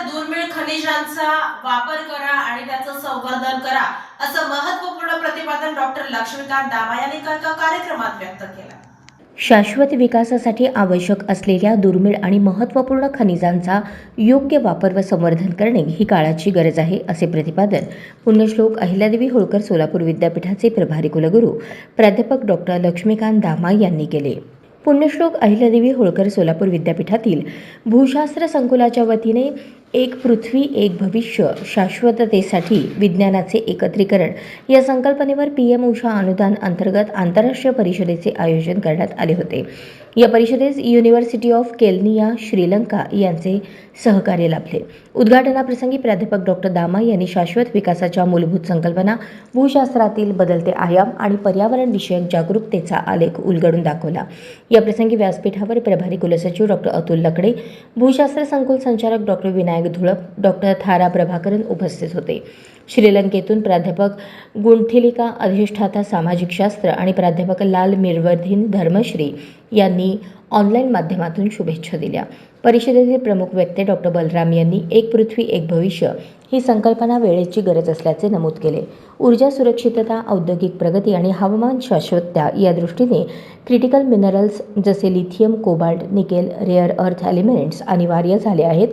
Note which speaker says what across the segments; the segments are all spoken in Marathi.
Speaker 1: दुर्मिळ खनिजांचा वापर करा आणि त्याचं संवर्धन करा, असं महत्त्वपूर्ण प्रतिपादन डॉक्टर लक्ष्मीकांत दामा यांनी एका कार्यक्रमात व्यक्त केलं.
Speaker 2: शाश्वत विकासासाठी आवश्यक असलेल्या दुर्मिळ आणि महत्त्वपूर्ण खनिजांचा योग्य वापर व संवर्धन करणे ही काळाची गरज आहे, असे प्रतिपादन पुण्यश्लोक अहिल्यादेवी होळकर सोलापूर विद्यापीठाचे प्रभारी कुलगुरू प्राध्यापक डॉक्टर लक्ष्मीकांत दामा यांनी केले. पुण्यश्लोक अहिल्यादेवी होळकर सोलापूर विद्यापीठातील भूशास्त्र संकुलाच्या वतीने एक पृथ्वी एक भविष्य शाश्वततेसाठी विज्ञानाचे एकत्रीकरण या संकल्पनेवर PM उषा अनुदान अंतर्गत आंतरराष्ट्रीय परिषदेचे आयोजन करण्यात आले होते. या परिषदेस युनिव्हर्सिटी ऑफ केल्निया श्रीलंका यांचे सहकार्य लाभले. उद्घाटनाप्रसंगी प्राध्यापक डॉक्टर दामा यांनी शाश्वत विकासाच्या मूलभूत संकल्पना, भूशास्त्रातील बदलते आयाम आणि पर्यावरण विषयक जागरूकतेचा आलेख उलगडून दाखवला. याप्रसंगी व्यासपीठावर प्रभारी कुलसचिव डॉक्टर अतुल लकडे, भूशास्त्र संकुल संचालक डॉक्टर विनायक धुळप, डॉक्टर थारा प्रभाकरन उपस्थित होते. श्रीलंकेतून प्राध्यापक गुंठिलिका अधिष्ठाता सामाजिक शास्त्र आणि प्राध्यापक लाल मिरवर्धीन धर्मश्री यांनी ऑनलाईन माध्यमातून शुभेच्छा दिल्या. परिषदेतील प्रमुख वक्ते डॉक्टर बलराम यांनी एक पृथ्वी एक भविष्य ही संकल्पना वेळेची गरज असल्याचे नमूद केले. ऊर्जा सुरक्षितता, औद्योगिक प्रगती आणि हवामान शाश्वतता या दृष्टीने क्रिटिकल मिनरल्स जसे lithium, cobalt, nickel, rare earth elements अनिवार्य झाले आहेत,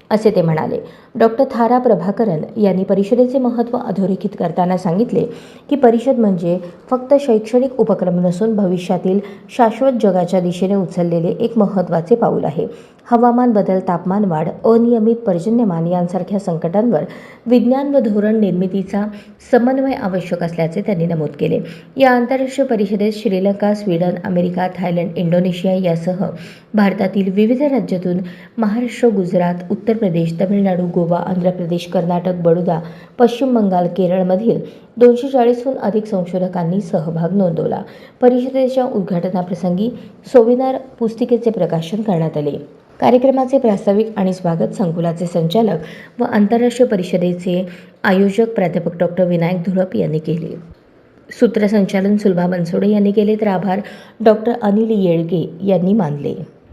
Speaker 2: असे ते म्हणाले. डॉक्टर थारा प्रभाकरन यांनी परिषदेचे महत्त्व अधोरेखित करताना सांगितले की परिषद म्हणजे फक्त शैक्षणिक उपक्रम नसून भविष्यातील शाश्वत जगाच्या दिशेने उचललेले एक महत्त्वाचे पाऊल आहे. हवामान बदल, तापमान वाढ, अनियमित पर्जन्यमान यांसारख्या संकटांवर विज्ञान व धोरण निर्मितीचा समन्वय आवश्यक असल्याचे त्यांनी नमूद केले. या आंतरराष्ट्रीय परिषदेत Sri Lanka, Sweden, America, Thailand, Indonesia यासह भारतातील विविध राज्यातून महाराष्ट्र, गुजरात, उत्तर प्रदेश, तमिळनाडू, गोवा, आंध्र प्रदेश, कर्नाटक, बडोदा, पश्चिम बंगाल, केरळमधील 240हून अधिक संशोधकांनी सहभाग नोंदवला. परिषदेच्या उद्घाटनाप्रसंगी सोविनार पुस्तिकेचे प्रकाशन करण्यात आले. कार्यक्रमाचे प्रास्ताविक आणि स्वागत संकुलाचे संचालक व आंतरराष्ट्रीय परिषदेचे आयोजक प्राध्यापक डॉक्टर विनायक धुळप यांनी केले. सूत्रसंचालन सुलभा बनसोडे यांनी केले तर आभार डॉक्टर अनिल येळगे यांनी मानले.